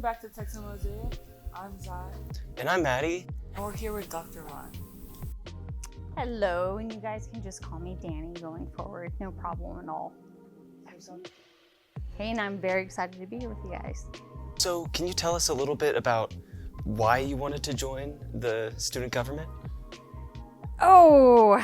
Welcome back to Texan Mosaic. I'm Zai. And I'm Maddie. And we're here with Dr. Vaughn. Hello, and you guys can just call me Danny going forward. No problem at all. Hey, and I'm very excited to be here with you guys. So can you tell us a little bit about why you wanted to join the student government? Oh,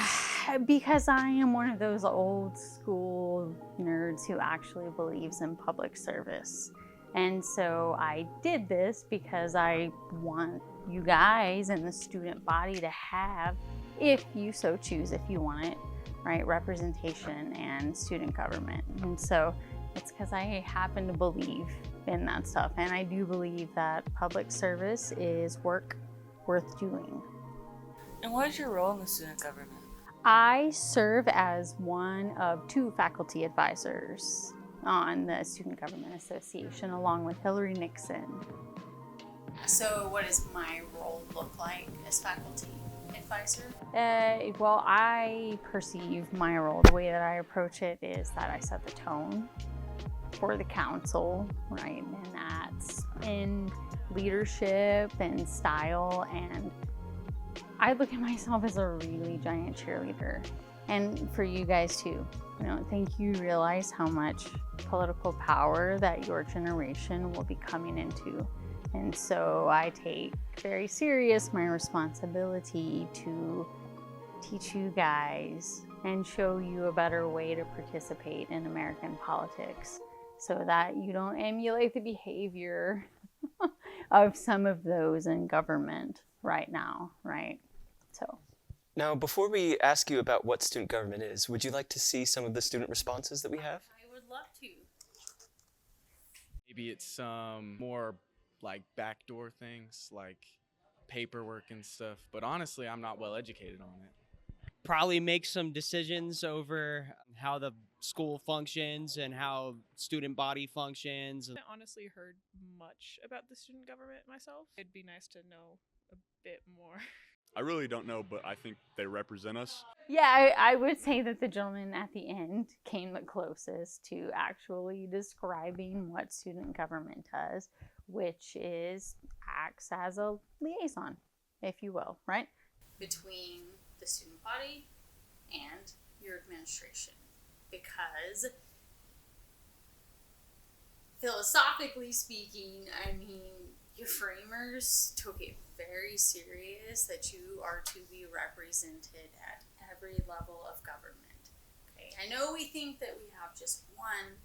because I am one of those old school nerds who actually believes in public service. And so I did this because I want you guys and the student body to have, if you so choose, if you want it, right, representation and student government. And so it's because I happen to believe in that stuff. And I do believe that public service is work worth doing. And what is your role in the student government? I serve as one of 2 faculty advisors on the Student Government Association, along with Hillary Nixon. So what does my role look like as faculty advisor? Well, I perceive my role, the way that I approach it is that I set the tone for the council, right? And that's in leadership and style. And I look at myself as a really giant cheerleader. And for you guys too, I don't think you realize how much political power that your generation will be coming into. And so I take very serious my responsibility to teach you guys and show you a better way to participate in American politics so that you don't emulate the behavior of some of those in government right now, right? So. Now, before we ask you about what student government is, would you like to see some of the student responses that we have? I would love to. Maybe it's some more like backdoor things like paperwork and stuff, but honestly I'm not well educated on it. Probably make some decisions over how the school functions and how student body functions. I honestly heard much about the student government myself. It'd be nice to know a bit more. I really don't know, but I think they represent us. Yeah, I would say that the gentleman at the end came the closest to actually describing what student government does, which is acts as a liaison, if you will, right? Between the student body and your administration. Because philosophically speaking, I mean, your framers took it very serious that you are to be represented at every level of government. Okay, I know we think that we have just one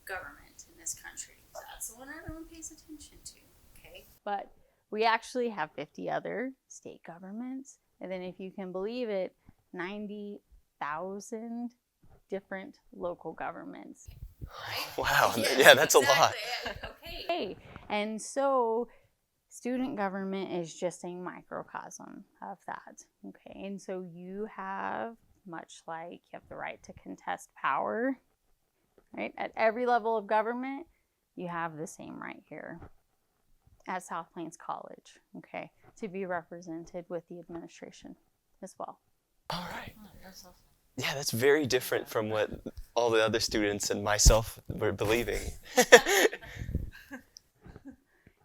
government in this country. That's the one everyone pays attention to, okay? But we actually have 50 other state governments. And then if you can believe it, 90,000 different local governments. Right? Wow, Yes, yeah, that's exactly. a lot. Okay. And so student government is just a microcosm of that. Okay. And so you have, much like you have the right to contest power, right? At every level of government, you have the same right here at South Plains College, okay, to be represented with the administration as well. All right. Oh, that's awesome. Yeah, that's very different from what all the other students and myself were believing.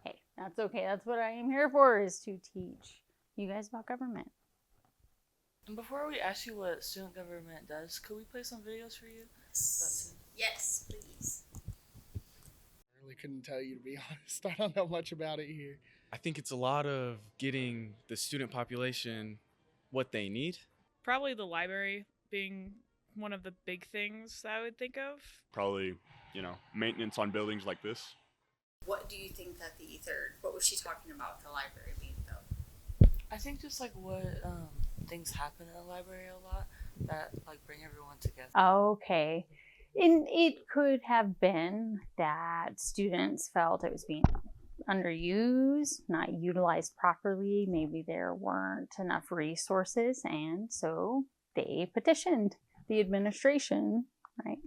Hey, that's okay. That's what I am here for, is to teach you guys about government. And before we ask you what student government does, could we play some videos for you? Yes, please. I really couldn't tell you, to be honest. I don't know much about it here. I think it's a lot of getting the student population what they need. Probably the library being one of the big things that I would think of. Probably, maintenance on buildings like this. What do you think that what was she talking about the library being though? I think just like what things happen in the library a lot that like bring everyone together. Okay. And it could have been that students felt it was being underused, not utilized properly. Maybe there weren't enough resources, and so they petitioned the administration, right,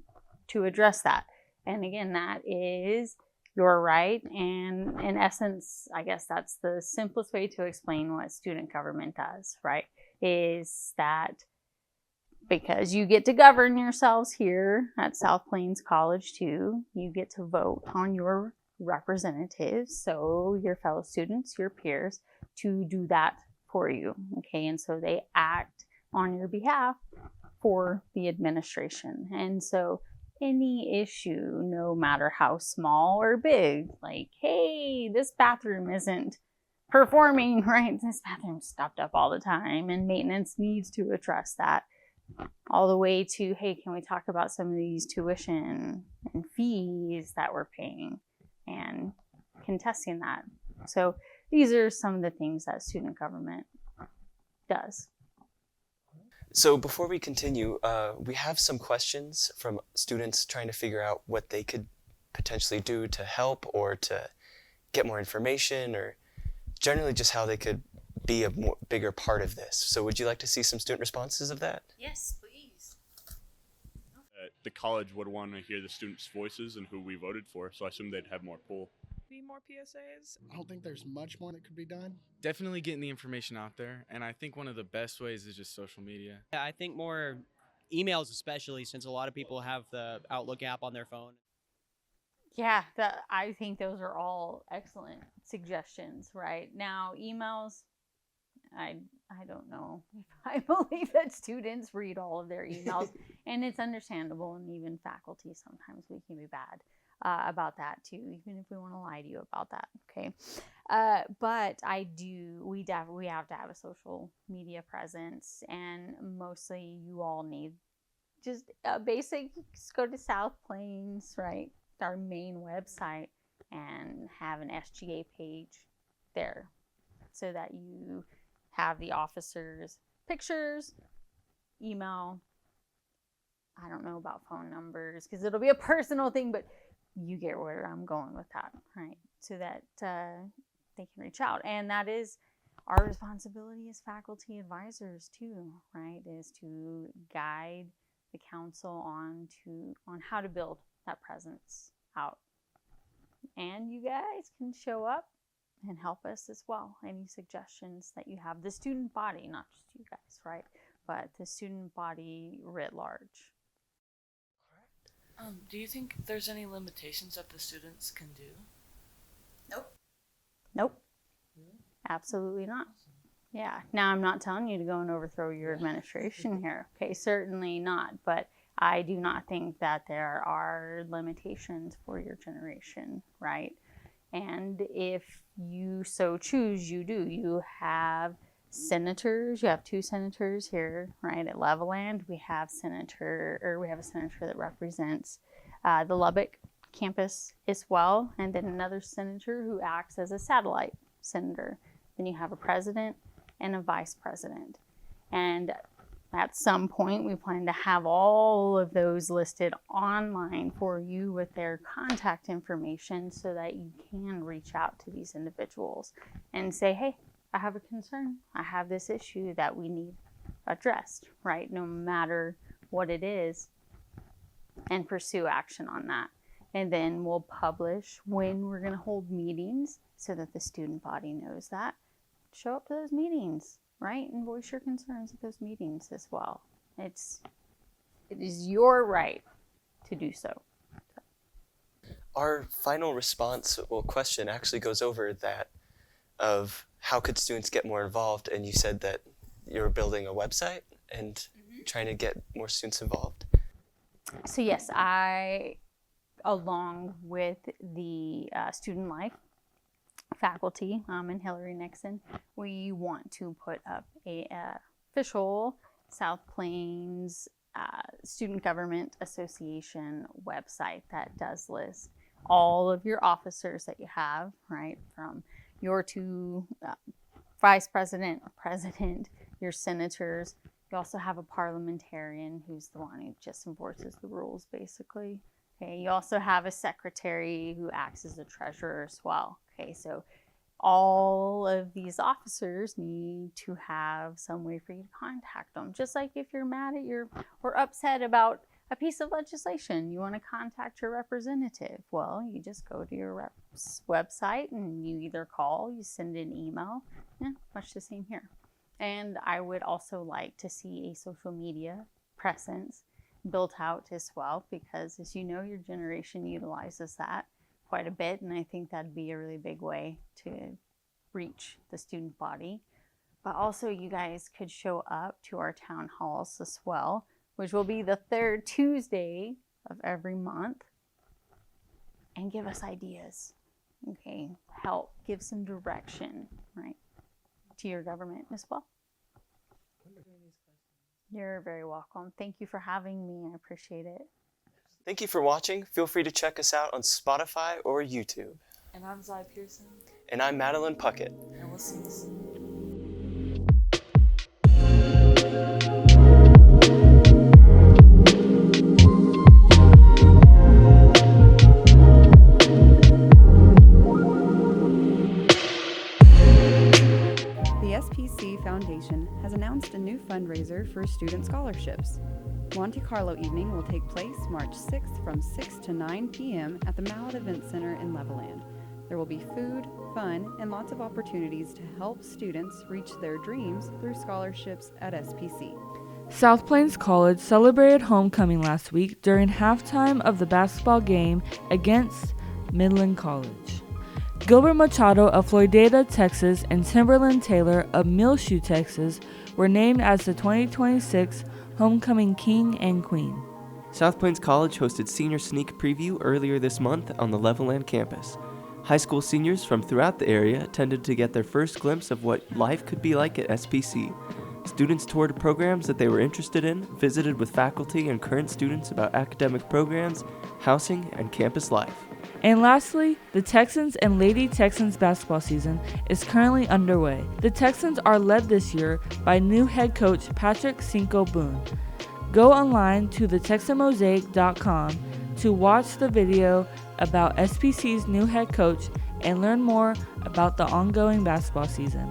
to address that. And again, that is your right. And in essence, I guess that's the simplest way to explain what student government does, right, is that because you get to govern yourselves here at South Plains College too, you get to vote on your representatives, so your fellow students, your peers, to do that for you. Okay, and so they act on your behalf for the administration. And so any issue, no matter how small or big, like, hey, this bathroom isn't performing right, this bathroom's stopped up all the time and maintenance needs to address that, all the way to, hey, can we talk about some of these tuition and fees that we're paying and contesting that. So these are some of the things that student government does. So before we continue, we have some questions from students trying to figure out what they could potentially do to help or to get more information, or generally just how they could be a bigger part of this. So would you like to see some student responses of that? Yes, please. The college would want to hear the students' voices and who we voted for, so I assume they'd have more pull. Be more PSAs. I don't think there's much more that could be done. Definitely getting the information out there, and I think one of the best ways is just social media. Yeah, I think more emails, especially since a lot of people have the Outlook app on their phone. Yeah, I think those are all excellent suggestions. Right now, emails, I don't know if I believe that students read all of their emails, and it's understandable, and even faculty sometimes we can be bad about that too, even if we want to lie to you about that. Okay, but we have to have a social media presence, and mostly you all need just a basic. Just go to South Plains, right? Our main website, and have an SGA page there so that you have the officers' pictures, email. I don't know about phone numbers because it'll be a personal thing, but you get where I'm going with that, right? So that they can reach out. And that is our responsibility as faculty advisors too, right? Is to guide the council on how to build that presence out. And you guys can show up and help us as well. Any suggestions that you have, the student body, not just you guys, right? But the student body writ large. Do you think there's any limitations that the students can do? Nope. Absolutely not. Yeah. Now, I'm not telling you to go and overthrow your administration here. Okay, certainly not. But I do not think that there are limitations for your generation, right? And if you so choose, you do. You have senators. You have 2 senators here, right? At Levelland, we have a senator that represents the Lubbock campus as well, and then another senator who acts as a satellite senator. Then you have a president and a vice president. And at some point, we plan to have all of those listed online for you with their contact information so that you can reach out to these individuals and say, hey, I have a concern. I have this issue that we need addressed, right? No matter what it is, and pursue action on that. And then we'll publish when we're going to hold meetings so that the student body knows that. Show up to those meetings, right? And voice your concerns at those meetings as well. It is your right to do so. Our final question actually goes over that of how could students get more involved, and you said that you're building a website and trying to get more students involved. So yes, I, along with the student life faculty and Hillary Nixon, we want to put up a official South Plains Student Government Association website that does list all of your officers that you have, right, from your 2 vice president, president, your senators. You also have a parliamentarian who's the one who just enforces the rules, basically. Okay, you also have a secretary who acts as a treasurer as well. Okay, so all of these officers need to have some way for you to contact them. Just like if you're mad at or upset about a piece of legislation, you want to contact your representative. Well, you just go to your rep's website and you either call, you send an email. Yeah, much the same here. And I would also like to see a social media presence built out as well, because as you know, your generation utilizes that quite a bit, and I think that'd be a really big way to reach the student body. But also you guys could show up to our town halls as well, which will be the third Tuesday of every month, and give us ideas. Okay, help, give some direction, right, to your government as well. You're very welcome. Thank you for having me. I appreciate it. Thank you for watching. Feel free to check us out on Spotify or YouTube. And I'm Zai Pearson. And I'm Madeline Puckett. And we'll see you soon. The SPC Foundation has announced a new fundraiser for student scholarships. Monte Carlo evening will take place March 6th from 6 to 9 p.m. at the Mallet Event Center in Levelland. There will be food, fun, and lots of opportunities to help students reach their dreams through scholarships at SPC. South Plains College celebrated homecoming last week during halftime of the basketball game against Midland College. Gilbert Machado of Floydada, Texas, and Timberland Taylor of Muleshoe, Texas, were named as the 2026 Homecoming King and Queen. South Plains College hosted Senior Sneak Preview earlier this month on the Levelland campus. High school seniors from throughout the area attended to get their first glimpse of what life could be like at SPC. Students toured programs that they were interested in, visited with faculty and current students about academic programs, housing, and campus life. And lastly, the Texans and Lady Texans basketball season is currently underway. The Texans are led this year by new head coach Patrick Cinco Boone. Go online to thetexanmosaic.com to watch the video about SPC's new head coach and learn more about the ongoing basketball season.